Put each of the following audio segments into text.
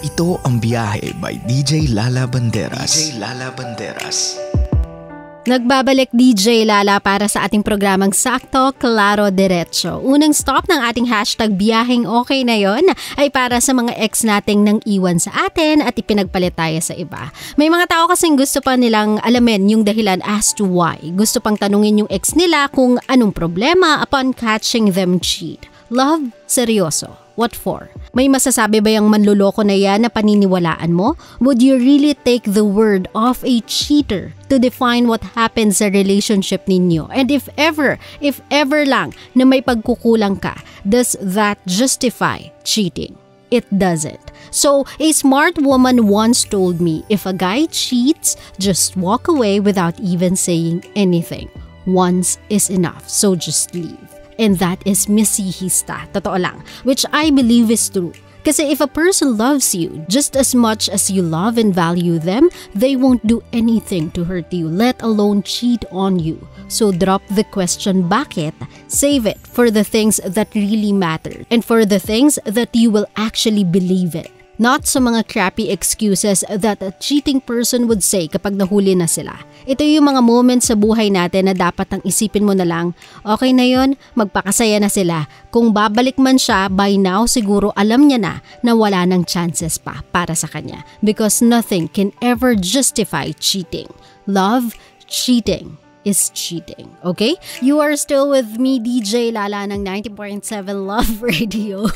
Ito ang Biyahe by DJ Lala Banderas. DJ Lala Banderas. Nagbabalik DJ Lala para sa ating programang Sakto, Klaro, Diretso. Unang stop ng ating hashtag Biyaheng Okay na yon ay para sa mga ex nating nang iwan sa atin at ipinagpalit tayo sa iba. May mga tao kasing gusto pa nilang alamin yung dahilan as to why. Gusto pang tanungin yung ex nila kung anong problema upon catching them cheat. Love, seryoso. What for? May masasabi ba yung manluloko na yan na paniniwalaan mo? Would you really take the word of a cheater to define what happens sa relationship ninyo? And if ever lang na may pagkukulang ka, does that justify cheating? It doesn't. So, a smart woman once told me, if a guy cheats, just walk away without even saying anything. Once is enough, so just leave. And that is Missy Hista, totoo lang, which I believe is true. Kasi if a person loves you just as much as you love and value them, they won't do anything to hurt you, let alone cheat on you. So drop the question, bakit? Save it for the things that really matter and for the things that you will actually believe in. Not sa mga crappy excuses that a cheating person would say kapag nahuli na sila. Ito yung mga moments sa buhay natin na dapat ang isipin mo na lang, okay na yon, magpakasaya na sila. Kung babalik man siya, by now siguro alam niya na wala ng chances pa para sa kanya. Because nothing can ever justify cheating. Love, cheating is cheating. Okay? You are still with me, DJ Lala ng 90.7 Love Radio.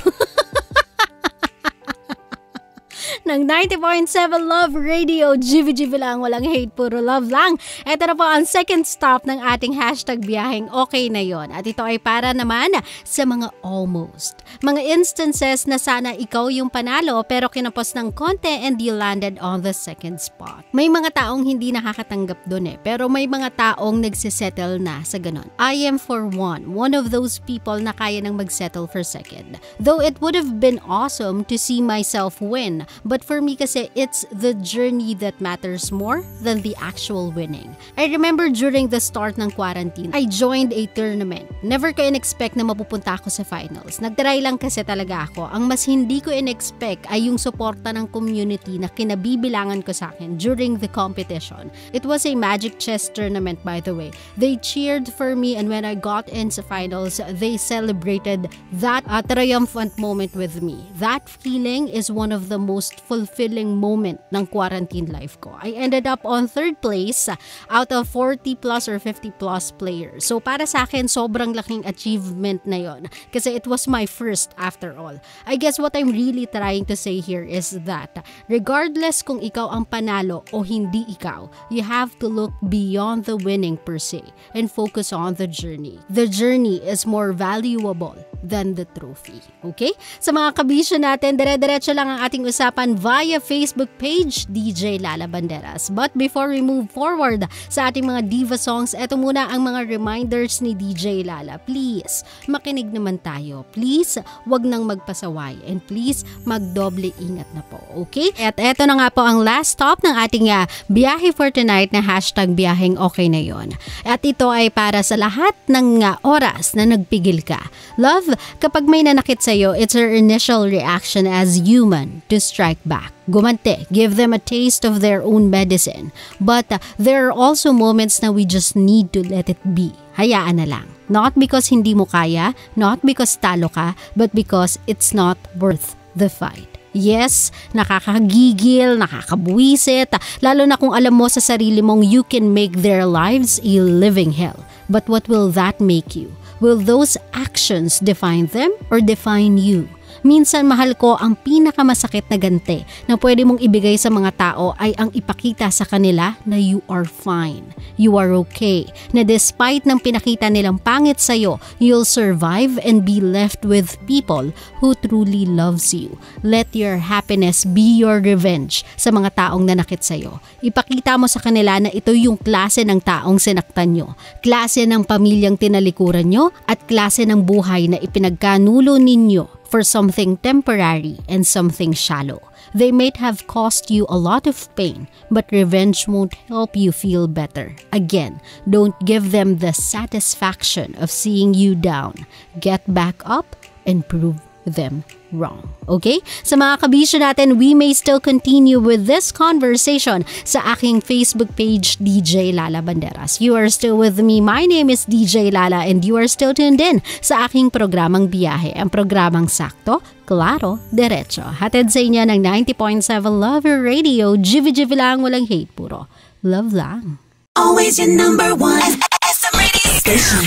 Ng 90.7 Love Radio. GV lang, walang hate, puro love lang. Ito na po ang second stop ng ating hashtag Biyaheng Okay na yon. At ito ay para naman sa mga almost. Mga instances na sana ikaw yung panalo pero kinapos ng konti and you landed on the second spot. May mga taong hindi nakakatanggap dun pero may mga taong nagsisettle na sa ganon. I am for one of those people na kaya nang magsettle for second. Though it would have been awesome to see myself win, but for me kasi it's the journey that matters more than the actual winning. I remember during the start ng quarantine, I joined a tournament. Never ko in-expect na mapupunta ako sa finals. Nagtry lang kasi talaga ako. Ang mas hindi ko in-expect ay yung suporta ng community na kinabibilangan ko sa akin during the competition. It was a magic chess tournament, by the way. They cheered for me and when I got into finals, they celebrated that triumphant moment with me. That feeling is one of the most fulfilling moment ng quarantine life ko. I ended up on third place out of 40 plus or 50 plus players. So para sa akin, sobrang laking achievement na yon kasi it was my first after all. I guess what I'm really trying to say here is that regardless kung ikaw ang panalo o hindi ikaw, you have to look beyond the winning per se and focus on the journey. The journey is more valuable than the trophy. Okay? Sa mga kabisyo natin, dire-diretso lang ang ating usapan via Facebook page DJ Lala Banderas. But before we move forward sa ating mga diva songs, eto muna ang mga reminders ni DJ Lala. Please, makinig naman tayo. Please, wag nang magpasaway. And please, magdoble ingat na po. Okay? At eto na nga po ang last stop ng ating biyahe for tonight na hashtag Biyaheng Okay na yon. At ito ay para sa lahat ng oras na nagpigil ka. Love, kapag may nanakit sa'yo, it's our initial reaction as human to strike back. Gumante, give them a taste of their own medicine. But there are also moments na we just need to let it be. Hayaan na lang. Not because hindi mo kaya, not because talo ka, but because it's not worth the fight. Yes, nakakagigil, nakakabuwisit, lalo na kung alam mo sa sarili mong you can make their lives a living hell. But what will that make you? Will those actions define them or define you? Minsan mahal ko ang pinakamasakit na ganti na pwede mong ibigay sa mga tao ay ang ipakita sa kanila na you are fine, you are okay, na despite ng pinakita nilang pangit sa'yo, you'll survive and be left with people who truly loves you. Let your happiness be your revenge sa mga taong nanakit sa'yo. Ipakita mo sa kanila na ito yung klase ng taong sinaktan nyo, klase ng pamilyang tinalikuran nyo, at klase ng buhay na ipinagkanulo ninyo for something temporary and something shallow. They might have caused you a lot of pain, but revenge won't help you feel better. Again, don't give them the satisfaction of seeing you down. Get back up and prove them wrong. Okay? Sa mga kabisyo natin, we may still continue with this conversation sa aking Facebook page, DJ Lala Banderas. You are still with me. My name is DJ Lala and you are still tuned in sa aking programang biyahe. Ang programang sakto, klaro, diretso. Hatid sa inyo ng 90.7 Love Radio. Jivi lang, walang hate, puro love lang. Always your number one SM radio station.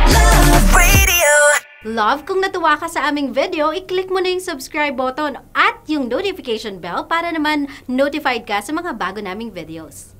Love Radio. Love, kung natuwa ka sa aming video, i-click mo na yung subscribe button at yung notification bell para naman notified ka sa mga bago naming videos.